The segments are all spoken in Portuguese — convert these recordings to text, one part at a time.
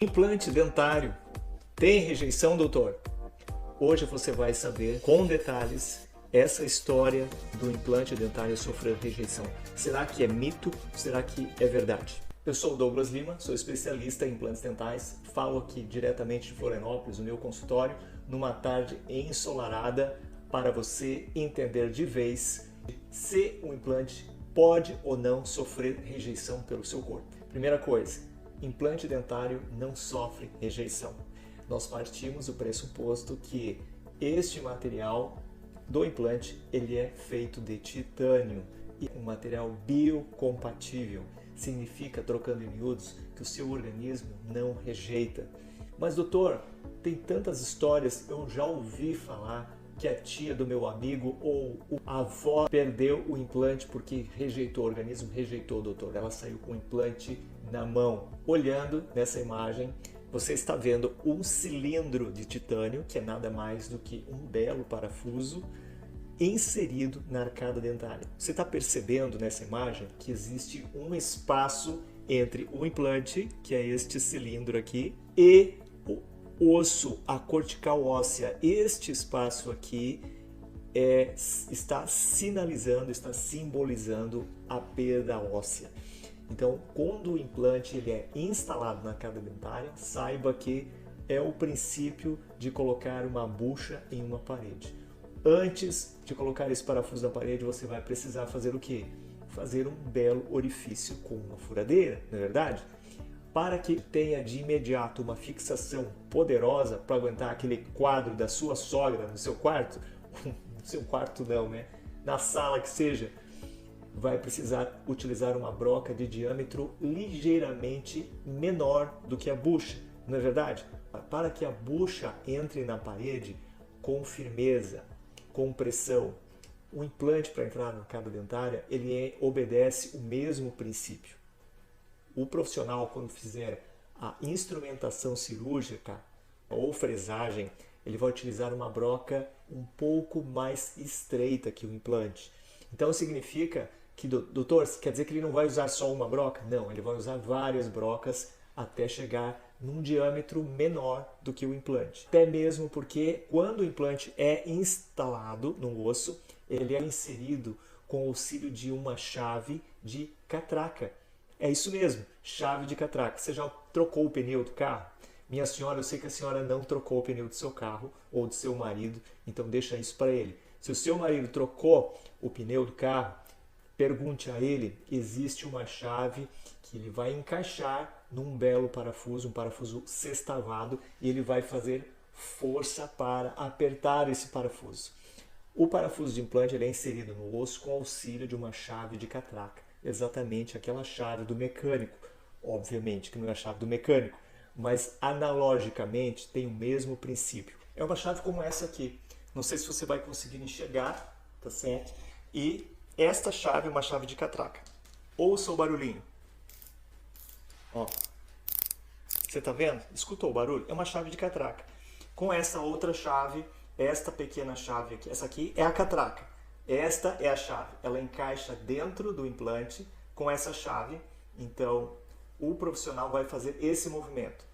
Implante dentário tem rejeição, doutor? Hoje você vai saber com detalhes essa história do implante dentário sofrer rejeição. Será que é mito? Será que é verdade? Eu sou o Douglas Lima, sou especialista em implantes dentais, falo aqui diretamente de Florianópolis, no meu consultório, numa tarde ensolarada, para você entender de vez se o implante pode ou não sofrer rejeição pelo seu corpo. Primeira coisa, implante dentário não sofre rejeição. Nós partimos do pressuposto que este material do implante ele é feito de titânio e um material biocompatível. Significa, trocando em miúdos, que o seu organismo não rejeita. Mas doutor, tem tantas histórias, eu já ouvi falar que a tia do meu amigo ou a avó perdeu o implante porque rejeitou, o organismo rejeitou, doutor. Ela saiu com o implante na mão. Olhando nessa imagem, você está vendo um cilindro de titânio, que é nada mais do que um belo parafuso, inserido na arcada dentária. Você está percebendo nessa imagem que existe um espaço entre o implante, que é este cilindro aqui, e o osso, a cortical óssea. Este espaço aqui está sinalizando, está simbolizando a perda óssea. Então, quando o implante ele é instalado na arcada dentária, saiba que é o princípio de colocar uma bucha em uma parede. Antes de colocar esse parafuso na parede, você vai precisar fazer o quê? Fazer um belo orifício com uma furadeira, não é verdade? Para que tenha de imediato uma fixação poderosa para aguentar aquele quadro da sua sogra no seu quarto, no seu quarto não, né? Na sala que seja, vai precisar utilizar uma broca de diâmetro ligeiramente menor do que a bucha, não é verdade? Para que a bucha entre na parede com firmeza, com pressão, o implante para entrar na arcada dentária, ele obedece o mesmo princípio. O profissional, quando fizer a instrumentação cirúrgica ou fresagem, ele vai utilizar uma broca um pouco mais estreita que o implante. Então significa que, doutor, quer dizer que ele não vai usar só uma broca? Não, ele vai usar várias brocas até chegar num diâmetro menor do que o implante. Até mesmo porque quando o implante é instalado no osso, ele é inserido com o auxílio de uma chave de catraca. É isso mesmo, chave de catraca. Você já trocou o pneu do carro? Minha senhora, eu sei que a senhora não trocou o pneu do seu carro ou do seu marido, então deixa isso para ele. Se o seu marido trocou o pneu do carro, pergunte a ele, existe uma chave que ele vai encaixar num belo parafuso, um parafuso sextavado, e ele vai fazer força para apertar esse parafuso. O parafuso de implante ele é inserido no osso com auxílio de uma chave de catraca. Exatamente aquela chave do mecânico. Obviamente que não é a chave do mecânico, mas analogicamente tem o mesmo princípio. É uma chave como essa aqui. Não sei se você vai conseguir enxergar, tá certo? E esta chave é uma chave de catraca. Ouça o barulhinho. Ó. Você tá vendo? Escutou o barulho? É uma chave de catraca. Com essa outra chave, esta pequena chave aqui, essa aqui é a catraca. Esta é a chave. Ela encaixa dentro do implante com essa chave. Então, o profissional vai fazer esse movimento.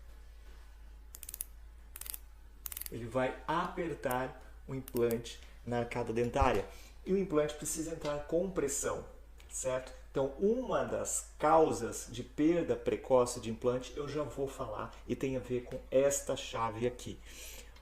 Ele vai apertar o implante na arcada dentária. E o implante precisa entrar com pressão, certo? Então, uma das causas de perda precoce de implante eu já vou falar e tem a ver com esta chave aqui.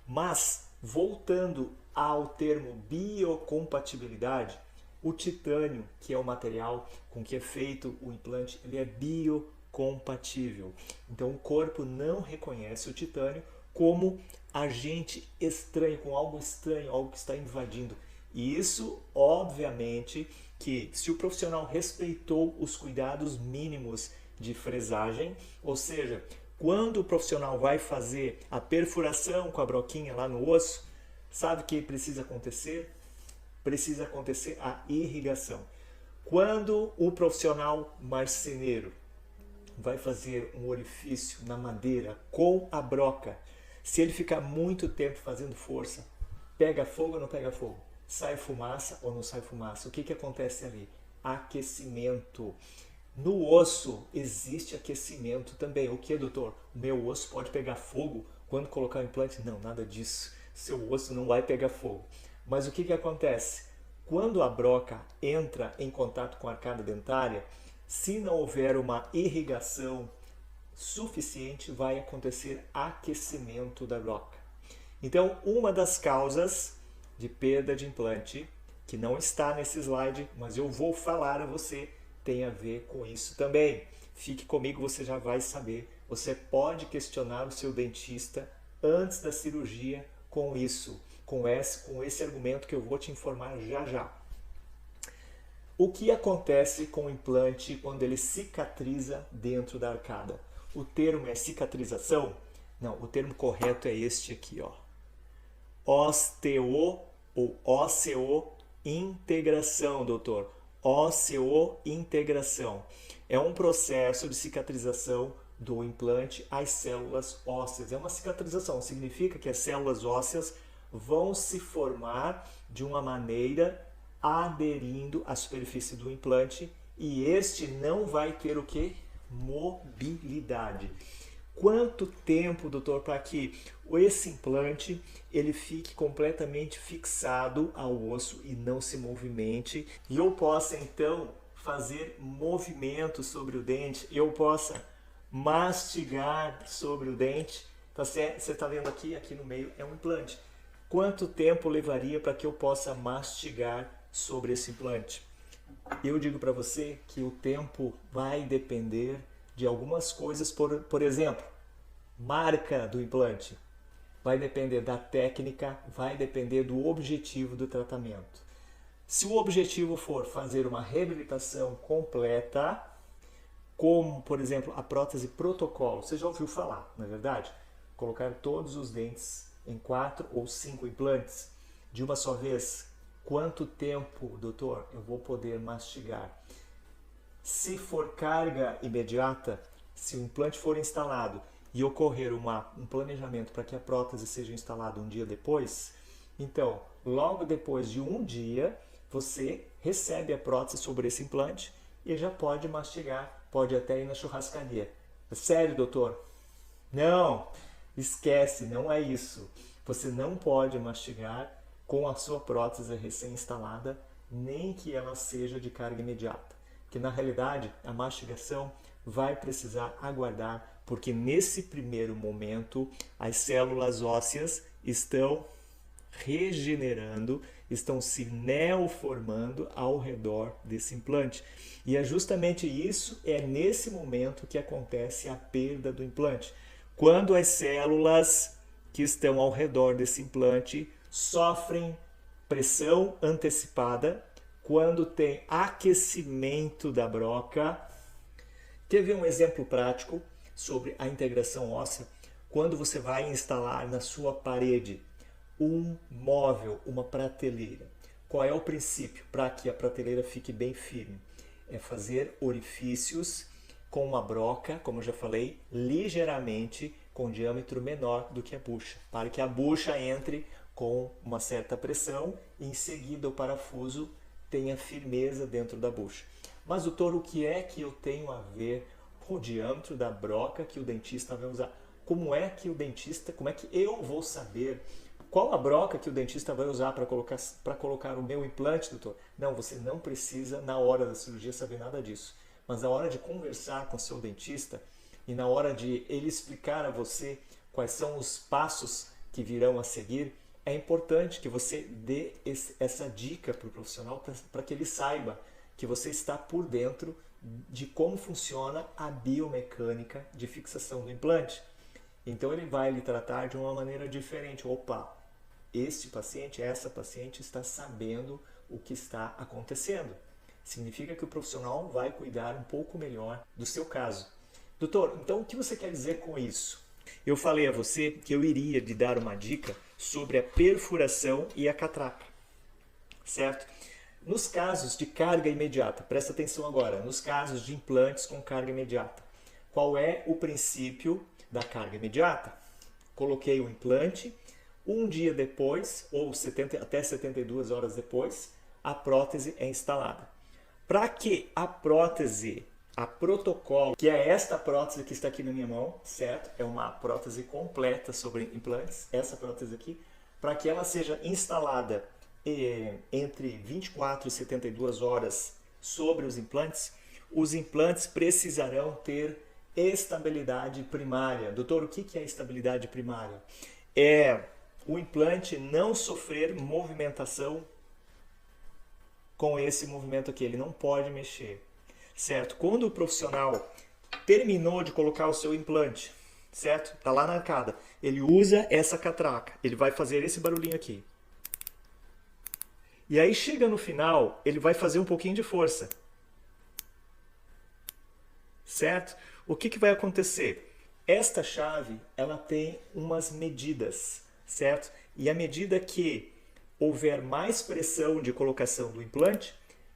Mas, voltando ao termo biocompatibilidade, o titânio, que é o material com que é feito o implante, ele é biocompatível. Então, o corpo não reconhece o titânio como agente estranho, com algo estranho, algo que está invadindo. E isso, obviamente, que se o profissional respeitou os cuidados mínimos de fresagem, ou seja, quando o profissional vai fazer a perfuração com a broquinha lá no osso, sabe o que precisa acontecer? Precisa acontecer a irrigação. Quando o profissional marceneiro vai fazer um orifício na madeira com a broca, se ele ficar muito tempo fazendo força, pega fogo ou não pega fogo? Sai fumaça ou não sai fumaça? O que acontece ali? Aquecimento. No osso existe aquecimento também. O que, doutor? O meu osso pode pegar fogo quando colocar o implante? Não, nada disso. Seu osso não vai pegar fogo. Mas o que acontece? Quando a broca entra em contato com a arcada dentária, se não houver uma irrigação suficiente, vai acontecer aquecimento da broca. Então, uma das causas de perda de implante, que não está nesse slide, mas eu vou falar a você, tem a ver com isso também. Fique comigo, você já vai saber. Você pode questionar o seu dentista antes da cirurgia com isso, com esse argumento que eu vou te informar já já. O que acontece com o implante quando ele cicatriza dentro da arcada? O termo é cicatrização? Não, o termo correto é este aqui, ó. Osteo ou osteointegração, doutor. Osteointegração. É um processo de cicatrização do implante às células ósseas. É uma cicatrização, significa que as células ósseas vão se formar de uma maneira aderindo à superfície do implante e este não vai ter o que? Mobilidade. Quanto tempo, doutor, para que esse implante ele fique completamente fixado ao osso e não se movimente e eu possa então fazer movimentos sobre o dente, eu possa mastigar sobre o dente? Tá certo? Você está vendo aqui no meio é um implante. Quanto tempo levaria para que eu possa mastigar sobre esse implante? Eu digo para você que o tempo vai depender de algumas coisas, por exemplo, marca do implante. Vai depender da técnica, vai depender do objetivo do tratamento. Se o objetivo for fazer uma reabilitação completa, como, por exemplo, a prótese protocolo, você já ouviu falar, não é verdade? Colocar todos os dentes em 4 ou 5 implantes de uma só vez. Quanto tempo, doutor, eu vou poder mastigar? Se for carga imediata, se o implante for instalado e ocorrer um planejamento para que a prótese seja instalada um dia depois, então, logo depois de um dia, você recebe a prótese sobre esse implante e já pode mastigar, pode até ir na churrascaria. Sério, doutor? Não, esquece, não é isso. Você não pode mastigar com a sua prótese recém-instalada, nem que ela seja de carga imediata. Porque na realidade a mastigação vai precisar aguardar, porque nesse primeiro momento as células ósseas estão regenerando, estão se neoformando ao redor desse implante. E é justamente isso, é nesse momento que acontece a perda do implante. Quando as células que estão ao redor desse implante sofrem pressão antecipada, quando tem aquecimento da broca. Teve um exemplo prático sobre a integração óssea, quando você vai instalar na sua parede um móvel, uma prateleira. Qual é o princípio para que a prateleira fique bem firme? É fazer orifícios com uma broca, como eu já falei, ligeiramente com diâmetro menor do que a bucha, para que a bucha entre com uma certa pressão e em seguida o parafuso tenha firmeza dentro da bucha. Mas, doutor, o que é que eu tenho a ver com o diâmetro da broca que o dentista vai usar? Como é que eu vou saber qual a broca que o dentista vai usar para colocar o meu implante, doutor? Não, você não precisa na hora da cirurgia saber nada disso. Mas na hora de conversar com o seu dentista e na hora de ele explicar a você quais são os passos que virão a seguir, é importante que você dê essa dica para o profissional para que ele saiba que você está por dentro de como funciona a biomecânica de fixação do implante. Então ele vai lhe tratar de uma maneira diferente. Opa, essa paciente está sabendo o que está acontecendo. Significa que o profissional vai cuidar um pouco melhor do seu caso. Doutor, então o que você quer dizer com isso? Eu falei a você que eu iria lhe dar uma dica sobre a perfuração e a catraca, certo? Nos casos de carga imediata, presta atenção agora, nos casos de implantes com carga imediata, qual é o princípio da carga imediata? Coloquei o implante, um dia depois, ou até 72 horas depois, a prótese é instalada. Para que a prótese a Protocolo, que é esta prótese que está aqui na minha mão, certo? É uma prótese completa sobre implantes, essa prótese aqui, para que ela seja instalada entre 24 e 72 horas sobre os implantes precisarão ter estabilidade primária. Doutor, o que é estabilidade primária? É o implante não sofrer movimentação com esse movimento aqui, ele não pode mexer, certo? Quando o profissional terminou de colocar o seu implante, certo? Tá lá na arcada, ele usa essa catraca, ele vai fazer esse barulhinho aqui. E aí chega no final, ele vai fazer um pouquinho de força, certo? O que vai acontecer? Esta chave, ela tem umas medidas, certo? E à medida que houver mais pressão de colocação do implante,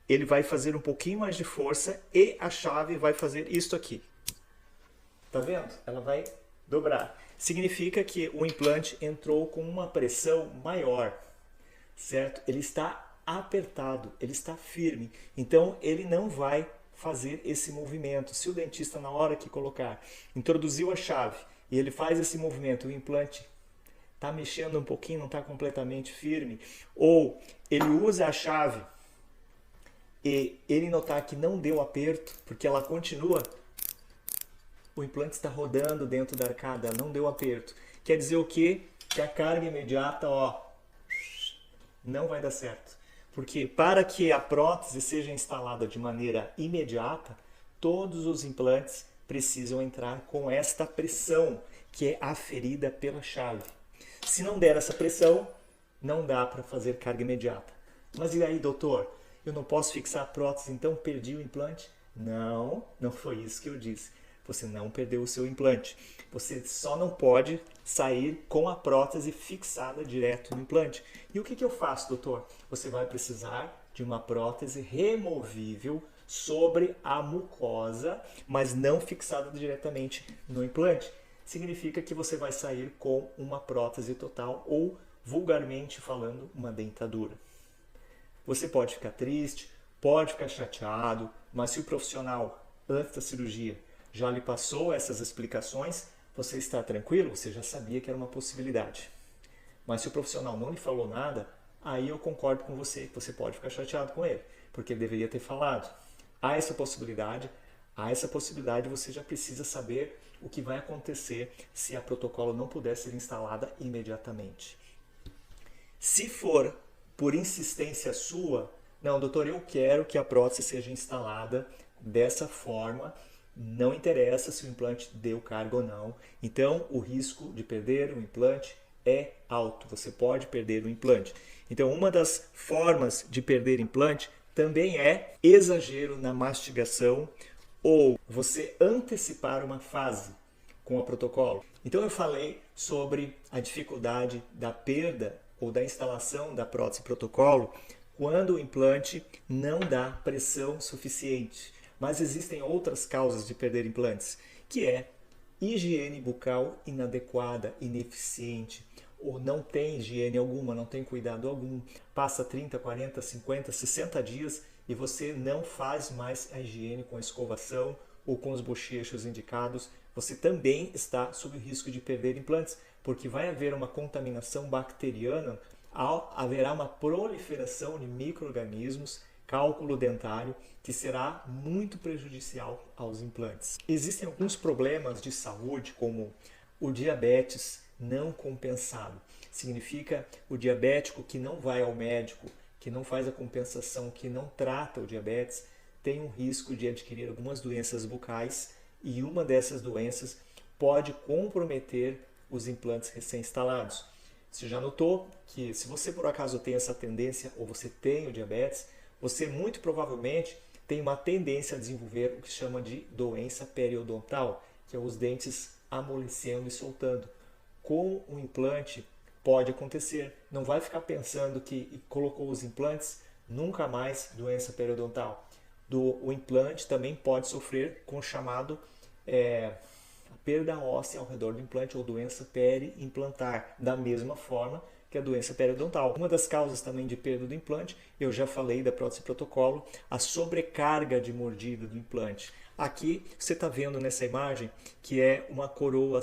ele vai fazer um pouquinho mais de força e a chave vai fazer isto aqui. Tá vendo? Ela vai dobrar. Significa que o implante entrou com uma pressão maior, certo? Ele está apertado, ele está firme. Então ele não vai fazer esse movimento. Se o dentista, na hora que colocar, introduziu a chave e ele faz esse movimento, o implante está mexendo um pouquinho, não está completamente firme, ou ele usa a chave e ele notar que não deu aperto, porque ela continua, o implante está rodando dentro da arcada, não deu aperto. Quer dizer o quê? Que a carga imediata, ó, não vai dar certo. Porque para que a prótese seja instalada de maneira imediata, todos os implantes precisam entrar com esta pressão, que é aferida pela chave. Se não der essa pressão, não dá para fazer carga imediata. Mas e aí, doutor? Eu não posso fixar a prótese, então perdi o implante? Não, não foi isso que eu disse. Você não perdeu o seu implante. Você só não pode sair com a prótese fixada direto no implante. E o que eu faço, doutor? Você vai precisar de uma prótese removível sobre a mucosa, mas não fixada diretamente no implante. Significa que você vai sair com uma prótese total ou, vulgarmente falando, uma dentadura. Você pode ficar triste, pode ficar chateado, mas se o profissional, antes da cirurgia, já lhe passou essas explicações, você está tranquilo? Você já sabia que era uma possibilidade. Mas se o profissional não lhe falou nada, aí eu concordo com você, que você pode ficar chateado com ele, porque ele deveria ter falado. Há essa possibilidade você já precisa saber o que vai acontecer se a Protocolo não puder ser instalada imediatamente. Se for por insistência sua, não, doutor, eu quero que a prótese seja instalada dessa forma, não interessa se o implante deu carga ou não. Então, o risco de perder o implante é alto. Você pode perder o implante. Então, uma das formas de perder implante também é exagero na mastigação ou você antecipar uma fase com a Protocolo. Então, eu falei sobre a dificuldade da perda ou da instalação da prótese Protocolo quando o implante não dá pressão suficiente. Mas existem outras causas de perder implantes, que é higiene bucal inadequada, ineficiente, ou não tem higiene alguma, não tem cuidado algum, passa 30, 40, 50, 60 dias e você não faz mais a higiene com a escovação ou com os bochechos indicados, você também está sob o risco de perder implantes, porque vai haver uma contaminação bacteriana, haverá uma proliferação de micro-organismos, cálculo dentário, que será muito prejudicial aos implantes. Existem alguns problemas de saúde, como o diabetes não compensado. Significa o diabético que não vai ao médico, que não faz a compensação, que não trata o diabetes, tem um risco de adquirir algumas doenças bucais e uma dessas doenças pode comprometer os implantes recém-instalados. Você já notou que se você por acaso tem essa tendência ou você tem o diabetes, você muito provavelmente tem uma tendência a desenvolver o que se chama de doença periodontal, que é os dentes amolecendo e soltando. Com o implante pode acontecer. Não vai ficar pensando que colocou os implantes, nunca mais doença periodontal. O implante também pode sofrer com o chamado perda óssea ao redor do implante ou doença peri-implantar, da mesma forma que a doença periodontal. Uma das causas também de perda do implante, eu já falei da prótese Protocolo, a sobrecarga de mordida do implante. Aqui você está vendo nessa imagem que é uma coroa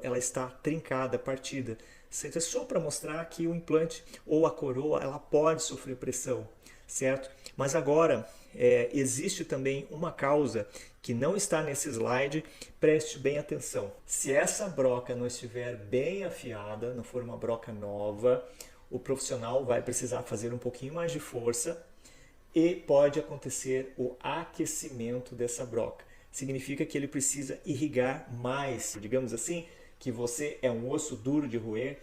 ela está trincada, partida. Isso é só para mostrar que o implante ou a coroa ela pode sofrer pressão, certo? Mas agora existe também uma causa que não está nesse slide, preste bem atenção. Se essa broca não estiver bem afiada, não for uma broca nova, o profissional vai precisar fazer um pouquinho mais de força e pode acontecer o aquecimento dessa broca. Significa que ele precisa irrigar mais, digamos assim, que você é um osso duro de roer,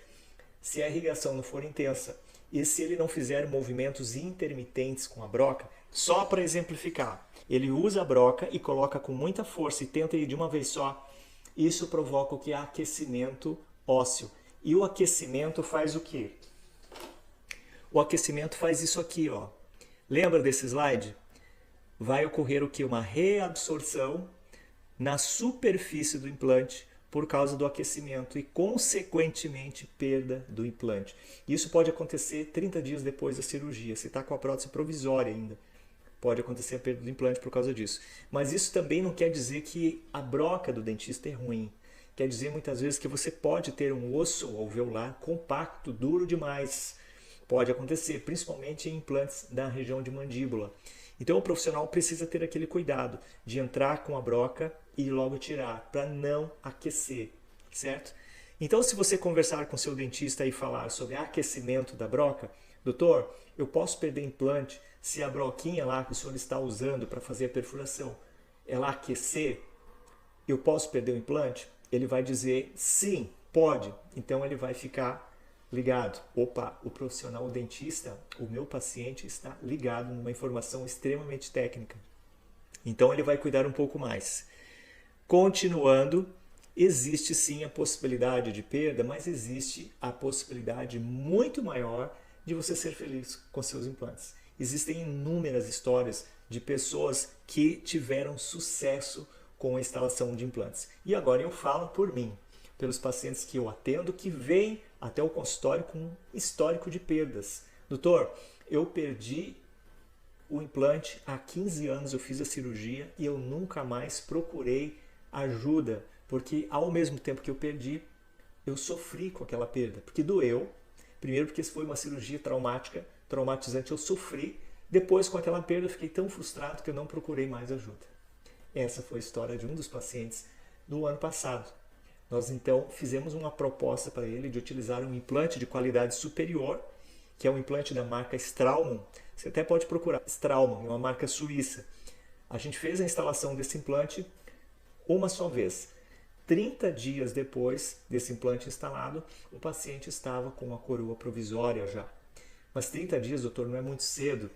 se a irrigação não for intensa e se ele não fizer movimentos intermitentes com a broca, só para exemplificar, ele usa a broca e coloca com muita força e tenta ir de uma vez só, isso provoca o que é aquecimento ósseo. E o aquecimento faz o quê? O aquecimento faz isso aqui, ó. Lembra desse slide? Vai ocorrer o que? Uma reabsorção na superfície do implante por causa do aquecimento e, consequentemente, perda do implante. Isso pode acontecer 30 dias depois da cirurgia. Se está com a prótese provisória ainda, pode acontecer a perda do implante por causa disso. Mas isso também não quer dizer que a broca do dentista é ruim. Quer dizer, muitas vezes, que você pode ter um osso alveolar compacto, duro demais. Pode acontecer, principalmente em implantes da região de mandíbula. Então o profissional precisa ter aquele cuidado de entrar com a broca e logo tirar, para não aquecer, certo? Então se você conversar com seu dentista e falar sobre aquecimento da broca, doutor, eu posso perder implante se a broquinha lá que o senhor está usando para fazer a perfuração, ela aquecer, eu posso perder o implante? Ele vai dizer sim, pode. Então ele vai ficar ligado. Opa, o profissional, o dentista, o meu paciente está ligado numa informação extremamente técnica. Então ele vai cuidar um pouco mais. Continuando, existe sim a possibilidade de perda, mas existe a possibilidade muito maior de você ser feliz com seus implantes. Existem inúmeras histórias de pessoas que tiveram sucesso com a instalação de implantes. E agora eu falo por mim, pelos pacientes que eu atendo, que vêm até o consultório com um histórico de perdas. Doutor, eu perdi o implante há 15 anos, eu fiz a cirurgia e eu nunca mais procurei ajuda, porque ao mesmo tempo que eu perdi, eu sofri com aquela perda, porque doeu. Primeiro porque foi uma cirurgia traumatizante, eu sofri. Depois com aquela perda eu fiquei tão frustrado que eu não procurei mais ajuda. Essa foi a história de um dos pacientes do ano passado. Nós então fizemos uma proposta para ele de utilizar um implante de qualidade superior, que é um implante da marca Straumann. Você até pode procurar Straumann, é uma marca suíça. A gente fez a instalação desse implante uma só vez. 30 dias depois desse implante instalado, o paciente estava com a coroa provisória já. Mas 30 dias, doutor, não é muito cedo.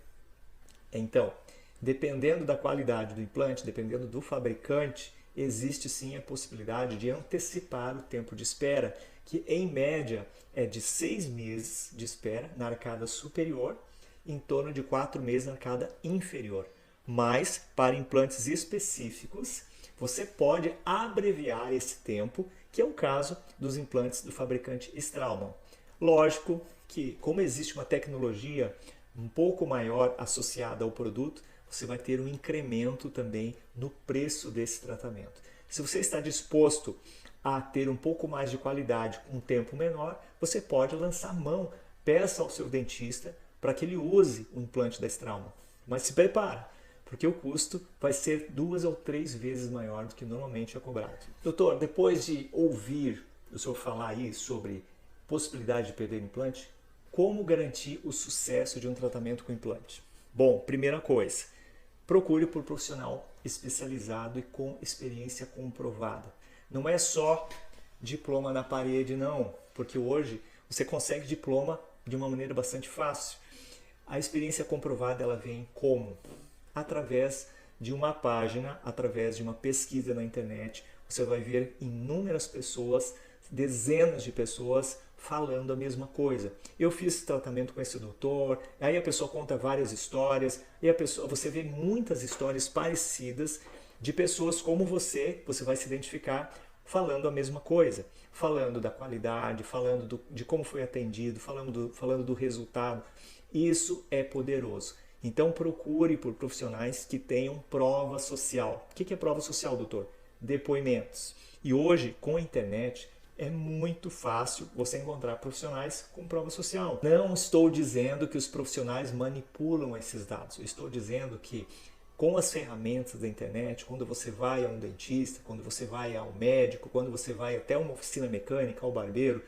Então, dependendo da qualidade do implante, dependendo do fabricante, existe sim a possibilidade de antecipar o tempo de espera, que em média é de 6 meses de espera na arcada superior, em torno de 4 meses na arcada inferior. Mas, para implantes específicos, você pode abreviar esse tempo, que é o caso dos implantes do fabricante Straumann. Lógico que, como existe uma tecnologia um pouco maior associada ao produto, você vai ter um incremento também no preço desse tratamento. Se você está disposto a ter um pouco mais de qualidade com um tempo menor, você pode lançar mão, peça ao seu dentista para que ele use o implante da Straumann. Mas se prepara, porque o custo vai ser 2 ou 3 vezes maior do que normalmente é cobrado. Doutor, depois de ouvir o senhor falar aí sobre possibilidade de perder implante, como garantir o sucesso de um tratamento com implante? Bom, primeira coisa, procure por profissional especializado e com experiência comprovada. Não é só diploma na parede, não, porque hoje você consegue diploma de uma maneira bastante fácil. A experiência comprovada ela vem como? Através de uma página, através de uma pesquisa na internet, você vai ver inúmeras pessoas, dezenas de pessoas falando a mesma coisa. Eu fiz esse tratamento com esse doutor, aí a pessoa conta várias histórias, e você vê muitas histórias parecidas de pessoas como você vai se identificar falando a mesma coisa, falando da qualidade, falando de como foi atendido, falando do resultado. Isso é poderoso. Então procure por profissionais que tenham prova social. O que é prova social, doutor? Depoimentos. E hoje, com a internet, é muito fácil você encontrar profissionais com prova social. Não estou dizendo que os profissionais manipulam esses dados. Eu estou dizendo que com as ferramentas da internet, quando você vai a um dentista, quando você vai ao médico, quando você vai até uma oficina mecânica, ao barbeiro,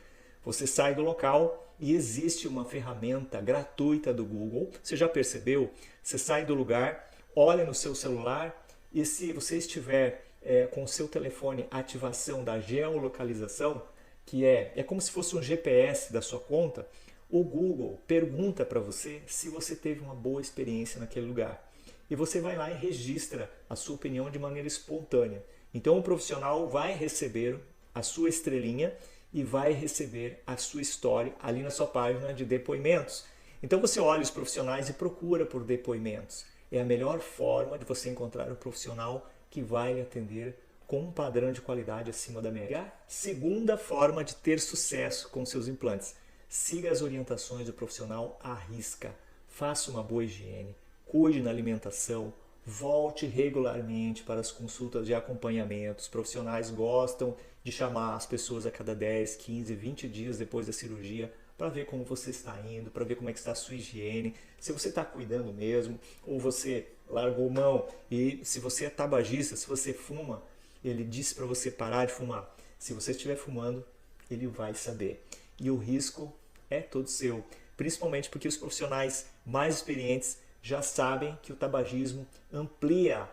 você sai do local e existe uma ferramenta gratuita do Google. Você já percebeu? Você sai do lugar, olha no seu celular e se você estiver com o seu telefone ativação da geolocalização, que é como se fosse um GPS da sua conta, o Google pergunta para você se você teve uma boa experiência naquele lugar. E você vai lá e registra a sua opinião de maneira espontânea. Então o profissional vai receber a sua estrelinha e vai receber a sua história ali na sua página de depoimentos. Então você olha os profissionais e procura por depoimentos. É a melhor forma de você encontrar um profissional que vai lhe atender com um padrão de qualidade acima da média. Segunda forma de ter sucesso com seus implantes. Siga as orientações do profissional à risca. Faça uma boa higiene. Cuide na alimentação, volte regularmente para as consultas de acompanhamento. Os profissionais gostam de chamar as pessoas a cada 10, 15, 20 dias depois da cirurgia para ver como você está indo, para ver como é que está a sua higiene, se você está cuidando mesmo, ou você largou mão. E se você é tabagista, se você fuma, ele disse para você parar de fumar. Se você estiver fumando, ele vai saber. E o risco é todo seu, principalmente porque os profissionais mais experientes já sabem que o tabagismo amplia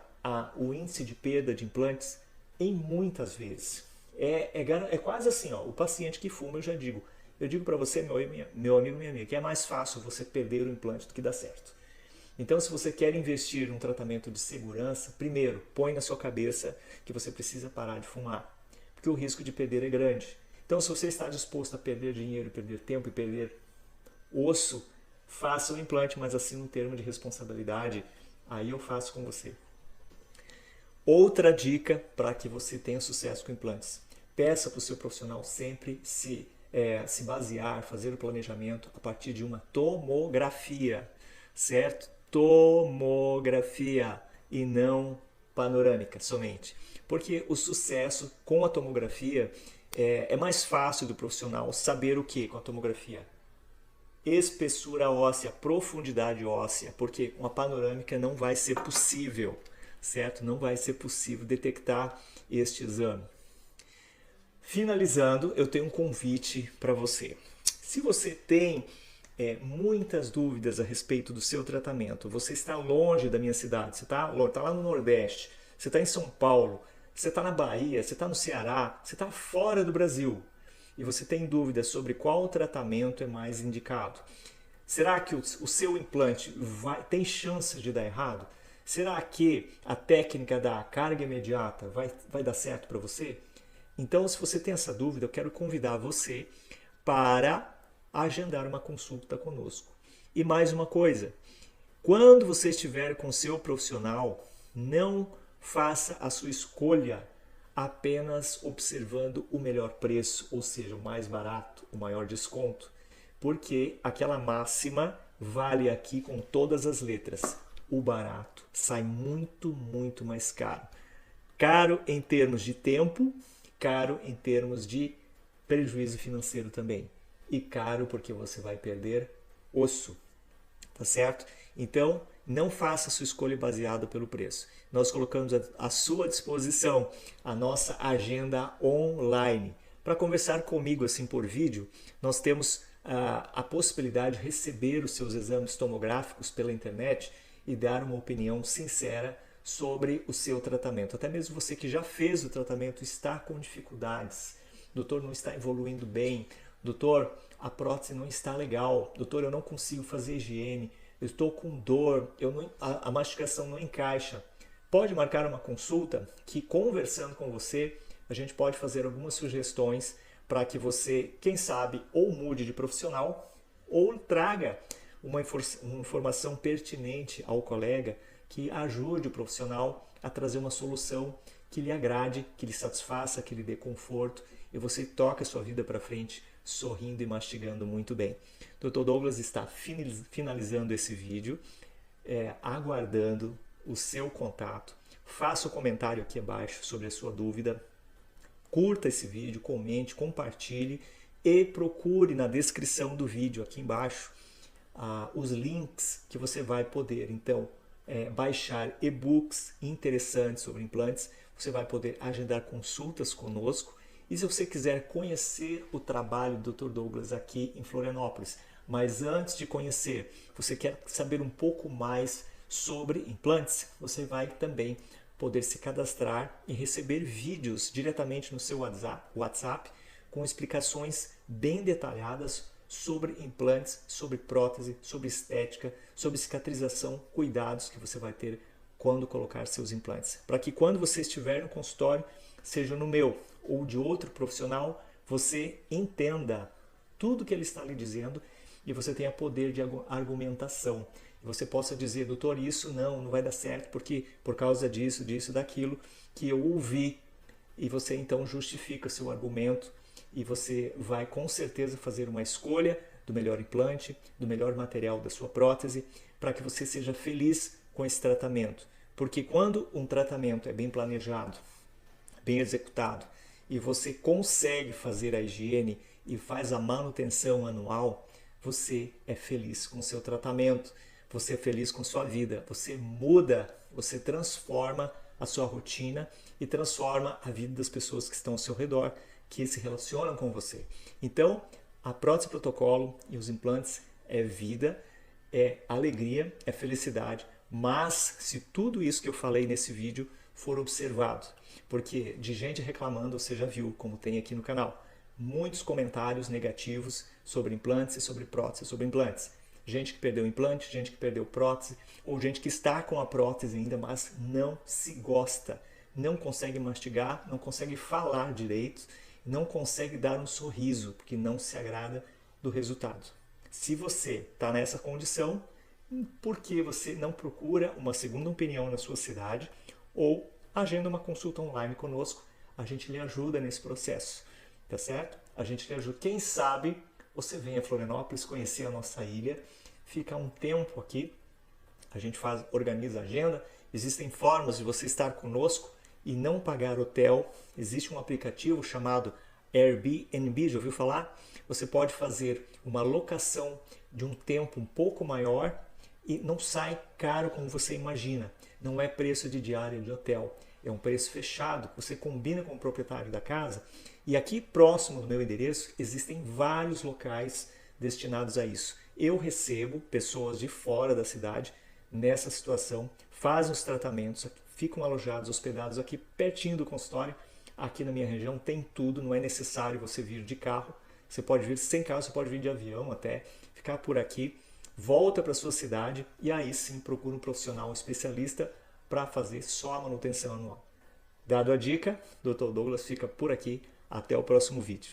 o índice de perda de implantes em muitas vezes. É quase assim, ó, o paciente que fuma, eu digo para você, meu amigo, minha amiga, que é mais fácil você perder o implante do que dar certo. Então, se você quer investir num tratamento de segurança, primeiro, põe na sua cabeça que você precisa parar de fumar, porque o risco de perder é grande. Então, se você está disposto a perder dinheiro, perder tempo e perder osso, faça o implante, mas assim um termo de responsabilidade, aí eu faço com você. Outra dica para que você tenha sucesso com implantes. Peça para o seu profissional sempre se basear, fazer o planejamento a partir de uma tomografia, certo? Tomografia e não panorâmica somente. Porque o sucesso com a tomografia é mais fácil do profissional saber o que com a tomografia? Espessura óssea, profundidade óssea, porque com a panorâmica não vai ser possível, certo? Não vai ser possível detectar este exame. Finalizando, eu tenho um convite para você. Se você tem muitas dúvidas a respeito do seu tratamento, você está longe da minha cidade, você está lá no Nordeste, você está em São Paulo, você está na Bahia, você está no Ceará, você está fora do Brasil, e você tem dúvidas sobre qual tratamento é mais indicado. Será que o seu implante tem chance de dar errado? Será que a técnica da carga imediata vai dar certo para você? Então, se você tem essa dúvida, eu quero convidar você para agendar uma consulta conosco. E mais uma coisa, quando você estiver com o seu profissional, não faça a sua escolha apenas observando o melhor preço, ou seja, o mais barato, o maior desconto, porque aquela máxima vale aqui com todas as letras. O barato sai muito, muito mais caro. Caro em termos de tempo, caro em termos de prejuízo financeiro também. E caro porque você vai perder osso, tá certo? Então, não faça a sua escolha baseada pelo preço. Nós colocamos à sua disposição a nossa agenda online. Para conversar comigo assim por vídeo, nós temos a possibilidade de receber os seus exames tomográficos pela internet e dar uma opinião sincera sobre o seu tratamento. Até mesmo você que já fez o tratamento está com dificuldades. Doutor, não está evoluindo bem. Doutor, a prótese não está legal. Doutor, eu não consigo fazer higiene. Eu estou com dor. A mastigação não encaixa. Pode marcar uma consulta que, conversando com você, a gente pode fazer algumas sugestões para que você, quem sabe, ou mude de profissional ou traga uma informação pertinente ao colega que ajude o profissional a trazer uma solução que lhe agrade, que lhe satisfaça, que lhe dê conforto e você toca a sua vida para frente sorrindo e mastigando muito bem. Dr. Douglas está finalizando esse vídeo. aguardando o seu contato. Faça o comentário aqui abaixo sobre a sua dúvida. Curta esse vídeo, comente, compartilhe e procure na descrição do vídeo aqui embaixo os links que você vai poder então baixar e-books interessantes sobre implantes. Você vai poder agendar consultas conosco. E se você quiser conhecer o trabalho do Dr. Douglas aqui em Florianópolis, mas antes de conhecer, você quer saber um pouco mais sobre implantes, você vai também poder se cadastrar e receber vídeos diretamente no seu WhatsApp com explicações bem detalhadas sobre implantes, sobre prótese, sobre estética, sobre cicatrização, cuidados que você vai ter quando colocar seus implantes. Para que quando você estiver no consultório, seja no meu ou de outro profissional, você entenda tudo que ele está lhe dizendo e você tenha poder de argumentação. E você possa dizer, doutor, isso não vai dar certo porque por causa disso, daquilo que eu ouvi. E você então justifica seu argumento e você vai com certeza fazer uma escolha do melhor implante, do melhor material da sua prótese, para que você seja feliz com esse tratamento. Porque quando um tratamento é bem planejado, bem executado, e você consegue fazer a higiene e faz a manutenção anual, você é feliz com o seu tratamento, você é feliz com sua vida, você muda, você transforma a sua rotina e transforma a vida das pessoas que estão ao seu redor, que se relacionam com você. Então, a prótese protocolo e os implantes é vida, é alegria, é felicidade, mas se tudo isso que eu falei nesse vídeo for observado, porque de gente reclamando, você já viu, como tem aqui no canal, muitos comentários negativos sobre implantes e sobre prótese, sobre implantes. Gente que perdeu implante, gente que perdeu prótese, ou gente que está com a prótese ainda, mas não se gosta, não consegue mastigar, não consegue falar direito, não consegue dar um sorriso, porque não se agrada do resultado. Se você está nessa condição, por que você não procura uma segunda opinião na sua cidade ou agenda uma consulta online conosco? A gente lhe ajuda nesse processo, tá certo? A gente lhe ajuda. Quem sabe você vem a Florianópolis conhecer a nossa ilha, fica um tempo aqui, a gente organiza a agenda, existem formas de você estar conosco e não pagar hotel. Existe um aplicativo chamado Airbnb, já ouviu falar? Você pode fazer uma locação de um tempo um pouco maior e não sai caro como você imagina. Não é preço de diária de hotel, é um preço fechado, você combina com o proprietário da casa. E aqui próximo do meu endereço existem vários locais destinados a isso. Eu recebo pessoas de fora da cidade nessa situação, fazem os tratamentos, ficam alojados, hospedados aqui pertinho do consultório. Aqui na minha região tem tudo, não é necessário você vir de carro. Você pode vir sem carro, você pode vir de avião até, ficar por aqui, volta para sua cidade e aí sim procura um profissional especialista para fazer só a manutenção anual. Dado a dica, Dr. Douglas fica por aqui. Até o próximo vídeo.